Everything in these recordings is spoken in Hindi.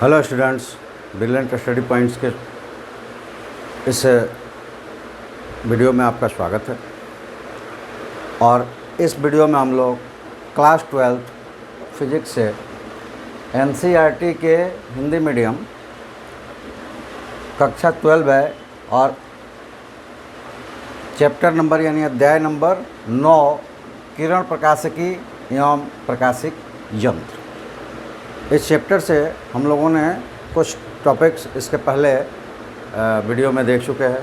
Hello students, brilliant study points के इस वीडियो में आपका स्वागत है। और इस वीडियो में हम लोग क्लास 12 फिजिक्स से एनसीईआरटी के हिंदी मीडियम कक्षा 12 है और चैप्टर नंबर यानी अध्याय नंबर 9 किरण प्रकाशिकी एवं प्रकाशिक यंत्र। इस चैप्टर से हम लोगों ने कुछ टॉपिक्स इसके पहले वीडियो में देख चुके हैं।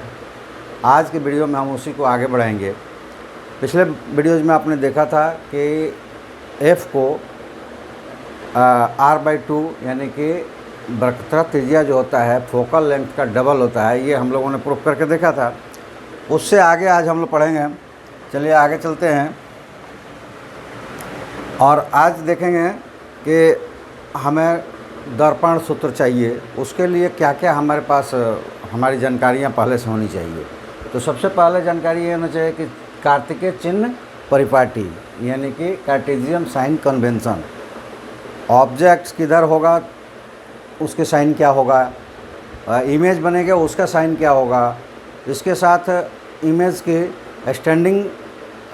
आज के वीडियो में हम उसी को आगे बढ़ाएंगे। पिछले वीडियोज़ में आपने देखा था कि F को R/2 यानी कि वक्रता त्रिज्या जो होता है फोकल लेंथ का डबल होता है, ये हम लोगों ने प्रूफ करके देखा था। उससे आगे आज हम लोग पढ़ेंगे। चलिए आगे चलते हैं और आज देखेंगे कि हमें दर्पण सूत्र चाहिए, उसके लिए क्या क्या हमारे पास हमारी जानकारियाँ पहले से होनी चाहिए। तो सबसे पहले जानकारी ये होना चाहिए कि कार्तिकेय चिन्ह परिपाटी यानी कि कार्टेशियन साइन कन्वेंशन। ऑब्जेक्ट्स किधर होगा उसके साइन क्या होगा, इमेज बनेगा उसका साइन क्या होगा, इसके साथ इमेज की स्टैंडिंग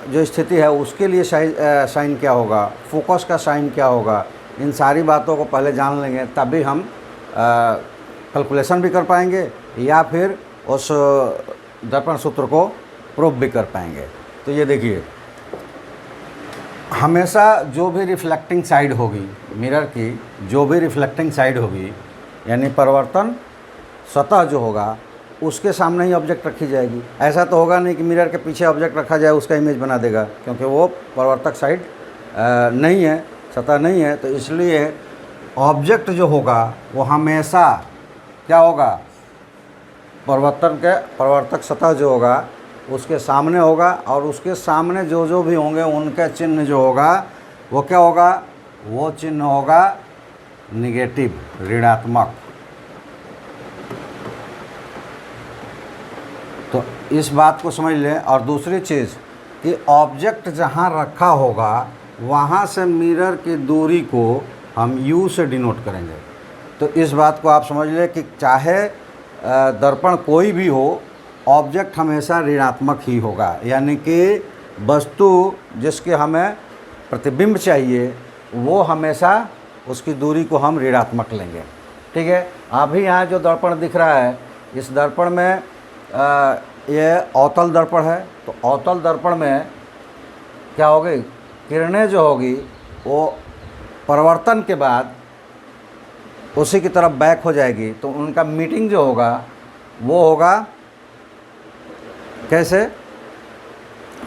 जो स्थिति है उसके लिए साइन क्या होगा, फोकस का साइन क्या होगा। इन सारी बातों को पहले जान लेंगे तभी हम कैलकुलेशन भी कर पाएंगे या फिर उस दर्पण सूत्र को प्रूफ भी कर पाएंगे। तो ये देखिए, हमेशा जो भी रिफ्लेक्टिंग साइड होगी मिरर की, जो भी रिफ्लेक्टिंग साइड होगी यानी परावर्तन सतह जो होगा उसके सामने ही ऑब्जेक्ट रखी जाएगी। ऐसा तो होगा नहीं कि मिरर के पीछे ऑब्जेक्ट रखा जाए उसका इमेज बना देगा, क्योंकि वो परावर्तक साइड नहीं है, सतह नहीं है। तो इसलिए ऑब्जेक्ट जो होगा वो हमेशा क्या होगा, परावर्तक सतह जो होगा उसके सामने होगा और उसके सामने जो भी होंगे उनका चिन्ह जो होगा वो क्या होगा, वो चिन्ह होगा निगेटिव, ऋणात्मक। तो इस बात को समझ लें। और दूसरी चीज़ कि ऑब्जेक्ट जहाँ रखा होगा वहाँ से मिरर की दूरी को हम U से डिनोट करेंगे। तो इस बात को आप समझ लें कि चाहे दर्पण कोई भी हो, ऑब्जेक्ट हमेशा ऋणात्मक ही होगा, यानी कि वस्तु जिसके हमें प्रतिबिंब चाहिए वो हमेशा उसकी दूरी को हम ऋणात्मक लेंगे। ठीक है। अभी यहाँ जो दर्पण दिख रहा है, इस दर्पण में ये अवतल दर्पण है। तो अवतल दर्पण में क्या होगी, किरणें जो होगी वो परावर्तन के बाद उसी की तरफ बैक हो जाएगी। तो उनका मीटिंग जो होगा वो होगा कैसे,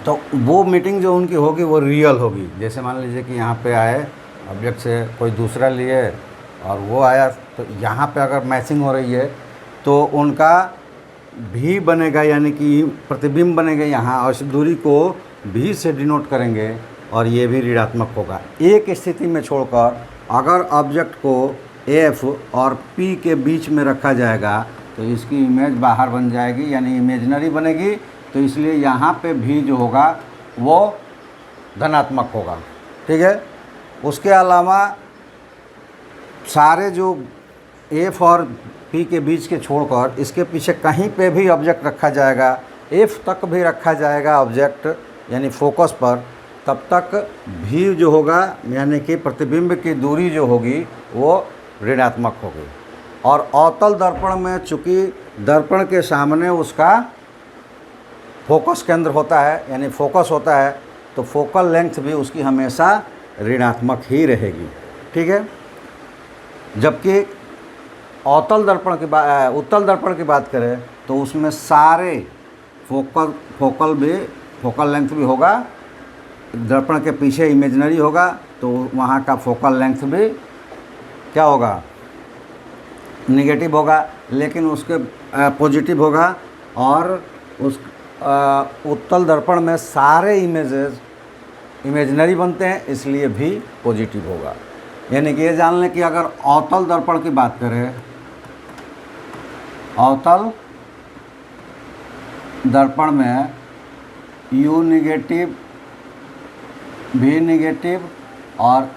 तो वो मीटिंग जो उनकी होगी वो रियल होगी। जैसे मान लीजिए कि यहाँ पे आए ऑब्जेक्ट से कोई दूसरा लिए और वो आया, तो यहाँ पे अगर मैचिंग हो रही है तो उनका भी बनेगा, यानी कि प्रतिबिंब बनेगा यहाँ, और इस दूरी को भी से डिनोट करेंगे और ये भी ऋणात्मक होगा। एक स्थिति में छोड़कर अगर ऑब्जेक्ट को F और P के बीच में रखा जाएगा तो इसकी इमेज बाहर बन जाएगी, यानी इमेजनरी बनेगी। तो इसलिए यहाँ पे भी जो होगा वो धनात्मक होगा। ठीक है। उसके अलावा सारे जो F और P के बीच के छोड़कर इसके पीछे कहीं पे भी ऑब्जेक्ट रखा जाएगा, F तक भी रखा जाएगा ऑब्जेक्ट यानी फोकस पर, तब तक भी जो होगा यानी कि प्रतिबिंब की दूरी जो होगी वो ऋणात्मक होगी। और अवतल दर्पण में चूँकि दर्पण के सामने उसका फोकस केंद्र होता है यानी फोकस होता है, तो फोकल लेंथ भी उसकी हमेशा ऋणात्मक ही रहेगी। ठीक है। जबकि उत्तल दर्पण की बात करें तो उसमें सारे फोकल लेंथ भी होगा, दर्पण के पीछे इमेजिनरी होगा, तो वहाँ का फोकल लेंथ भी क्या होगा, निगेटिव होगा, लेकिन उसके पॉजिटिव होगा। और उस उत्तल दर्पण में सारे इमेजेस इमेजिनरी बनते हैं, इसलिए भी पॉजिटिव होगा। यानी कि ये जान लें कि अगर अवतल दर्पण की बात करें, अवतल दर्पण में U नेगेटिव, V नेगेटिव और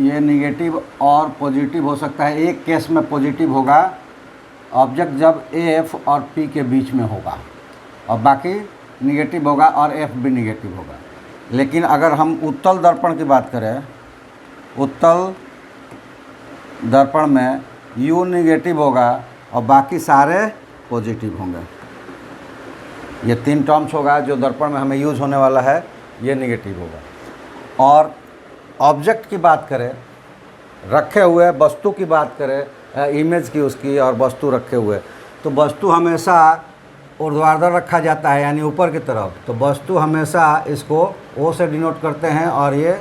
ये निगेटिव और पॉजिटिव हो सकता है। एक केस में पॉजिटिव होगा ऑब्जेक्ट जब एफ और पी के बीच में होगा, और बाकी निगेटिव होगा और एफ भी निगेटिव होगा। लेकिन अगर हम उत्तल दर्पण की बात करें, उत्तल दर्पण में यू निगेटिव होगा और बाकी सारे पॉजिटिव होंगे। ये 3 टर्म्स होगा जो दर्पण में हमें यूज़ होने वाला है, ये निगेटिव होगा। और ऑब्जेक्ट की बात करें, रखे हुए वस्तु की बात करें, इमेज की उसकी, और वस्तु रखे हुए, तो वस्तु हमेशा ऊर्ध्वाधर रखा जाता है, यानी ऊपर की तरफ। तो वस्तु हमेशा इसको ओ से डिनोट करते हैं और ये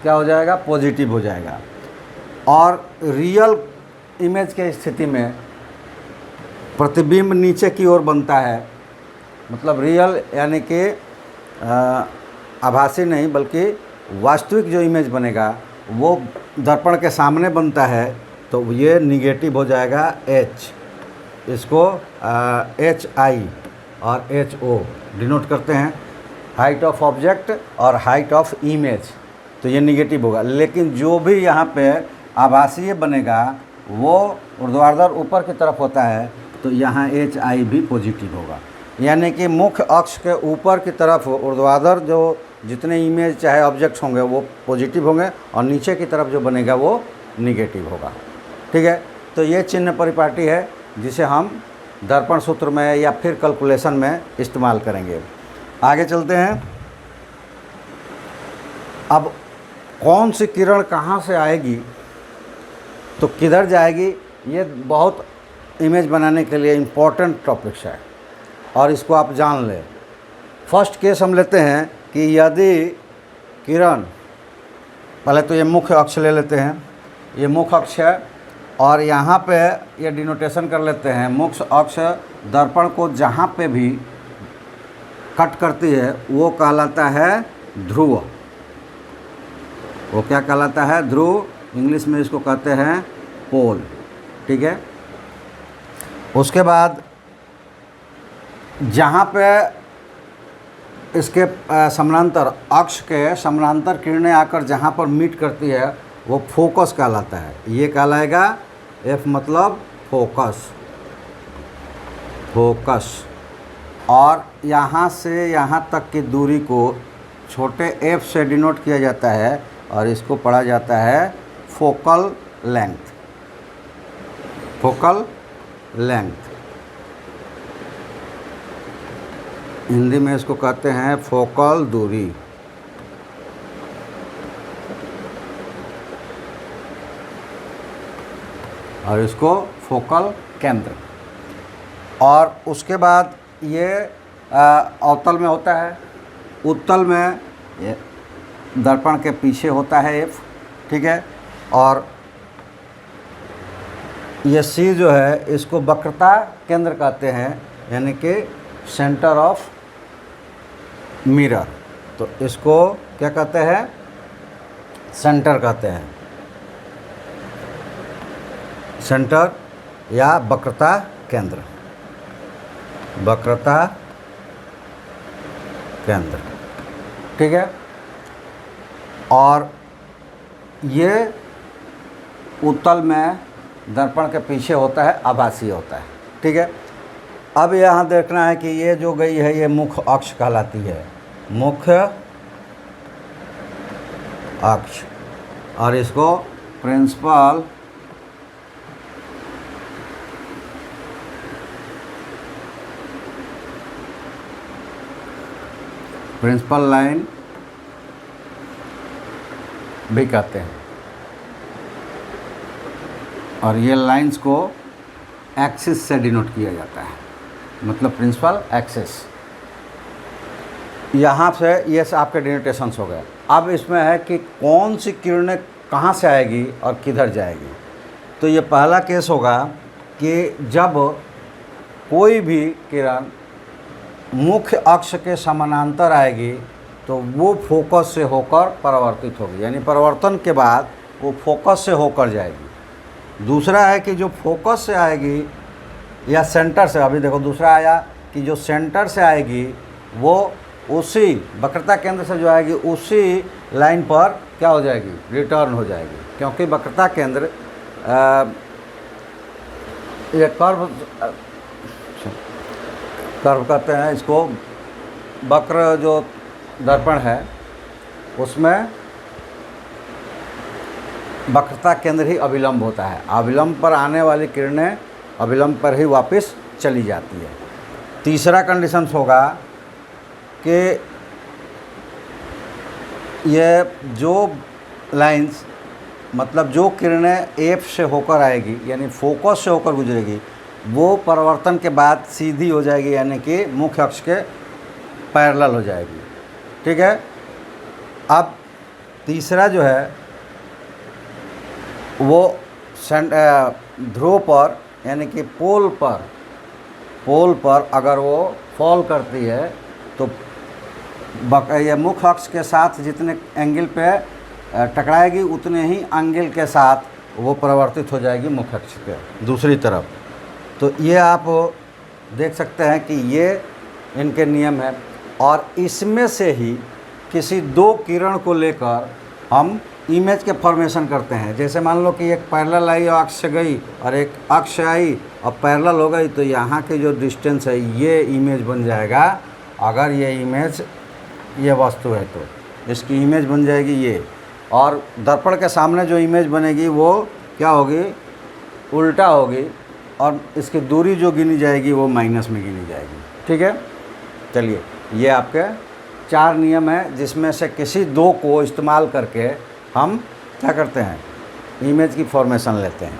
क्या हो जाएगा, पॉजिटिव हो जाएगा। और रियल इमेज के स्थिति में प्रतिबिंब नीचे की ओर बनता है, मतलब रियल यानी कि आभासी नहीं बल्कि वास्तविक जो इमेज बनेगा वो दर्पण के सामने बनता है, तो ये निगेटिव हो जाएगा एच। इसको एच आई और एच ओ डिनोट करते हैं, हाइट ऑफ ऑब्जेक्ट और हाइट ऑफ इमेज, तो ये निगेटिव होगा। लेकिन जो भी यहाँ पे आभासीय बनेगा वो ऊर्ध्वाधर ऊपर की तरफ होता है, तो यहाँ एच आई भी पॉजिटिव होगा। यानी कि मुख्य अक्ष के ऊपर की तरफ ऊर्ध्वाधर जो जितने इमेज चाहे ऑब्जेक्ट्स होंगे वो पॉजिटिव होंगे, और नीचे की तरफ जो बनेगा वो निगेटिव होगा। ठीक है, तो ये चिन्ह परिपाटी है जिसे हम दर्पण सूत्र में या फिर कैलकुलेशन में इस्तेमाल करेंगे। आगे चलते हैं। अब कौन सी किरण कहाँ से आएगी तो किधर जाएगी, ये बहुत इमेज बनाने के लिए इम्पोर्टेंट टॉपिक्स है और इसको आप जान लें। फर्स्ट केस हम लेते हैं कि यदि किरण, पहले तो ये मुख्य अक्ष ले लेते हैं, ये मुख्य अक्ष है और यहाँ पे ये डिनोटेशन कर लेते हैं। मुख्य अक्ष दर्पण को जहाँ पे भी कट करती है वो कहलाता है ध्रुव। वो क्या कहलाता है, ध्रुव। इंग्लिश में इसको कहते हैं पोल। ठीक है, उसके बाद जहाँ पे इसके समानांतर, अक्ष के समानांतर किरणें आकर जहाँ पर मीट करती है वो फोकस कहलाता है। ये कहलाएगा एफ, मतलब फोकस, फोकस। और यहाँ से यहाँ तक की दूरी को छोटे एफ से डिनोट किया जाता है और इसको पढ़ा जाता है focal length, focal length. Hindi में इसको कहते हैं फोकल दूरी। और इसको फोकल केंद्र। और उसके बाद ये अवतल में होता है, उत्तल में ये दर्पण के पीछे होता है एफ। ठीक है, और ये सी जो है इसको वक्रता केंद्र कहते हैं, यानी कि सेंटर ऑफ मिरर। तो इसको क्या कहते हैं, सेंटर कहते हैं, सेंटर या वक्रता केंद्र, वक्रता केंद्र। ठीक है, और ये उत्तल में दर्पण के पीछे होता है, आभासी होता है। ठीक है, अब यहाँ देखना है कि ये जो गई है ये मुख्य अक्ष कहलाती है, मुख्य अक्ष। और इसको प्रिंसिपल लाइन भी कहते हैं। और ये लाइंस को एक्सिस से डिनोट किया जाता है, मतलब प्रिंसिपल एक्सिस। यहाँ से ये आपके डिनोटेशंस हो गए। अब इसमें है कि कौन सी किरणें कहाँ से आएगी और किधर जाएगी। तो ये पहला केस होगा कि जब कोई भी किरण मुख्य अक्ष के समानांतर आएगी तो वो फोकस से होकर परावर्तित होगी, यानी परिवर्तन के बाद वो फोकस से होकर जाएगी। दूसरा है कि जो फोकस से आएगी या सेंटर से, अभी देखो दूसरा आया कि जो सेंटर से आएगी वो उसी वक्रता केंद्र से जो आएगी उसी लाइन पर क्या हो जाएगी, रिटर्न हो जाएगी, क्योंकि वक्रता केंद्र ये कर्व कहते हैं इसको, वक्र जो दर्पण है उसमें वक्रता केंद्र ही अभिलंब होता है, अभिलंब पर आने वाली किरणें अभिलंब पर ही वापस चली जाती है। तीसरा कंडीशन होगा कि ये जो लाइंस मतलब जो किरणें एफ से होकर आएगी यानी फोकस से होकर गुजरेगी वो परिवर्तन के बाद सीधी हो जाएगी, यानी कि मुख्य अक्ष के पैरेलल हो जाएगी। ठीक है। अब तीसरा जो है वो ध्रुव पर यानी कि पोल पर अगर वो फॉल करती है तो ये मुख्य अक्ष के साथ जितने एंगल पे टकराएगी उतने ही एंगल के साथ वो परिवर्तित हो जाएगी मुख्य अक्ष के दूसरी तरफ। तो ये आप देख सकते हैं कि ये इनके नियम है, और इसमें से ही किसी दो किरण को लेकर हम इमेज के फॉर्मेशन करते हैं। जैसे मान लो कि एक पैरेलल आई और अक्ष से गई और एक अक्ष आई और पैरेलल हो गई, तो यहाँ के जो डिस्टेंस है ये इमेज बन जाएगा। अगर ये इमेज ये वस्तु है तो इसकी इमेज बन जाएगी ये, और दर्पण के सामने जो इमेज बनेगी वो क्या होगी, उल्टा होगी, और इसकी दूरी जो गिनी जाएगी वो माइनस में गिनी जाएगी। ठीक है। चलिए, ये आपके 4 नियम हैं जिसमें से किसी 2 को इस्तेमाल करके हम क्या करते हैं, इमेज की फॉर्मेशन लेते हैं।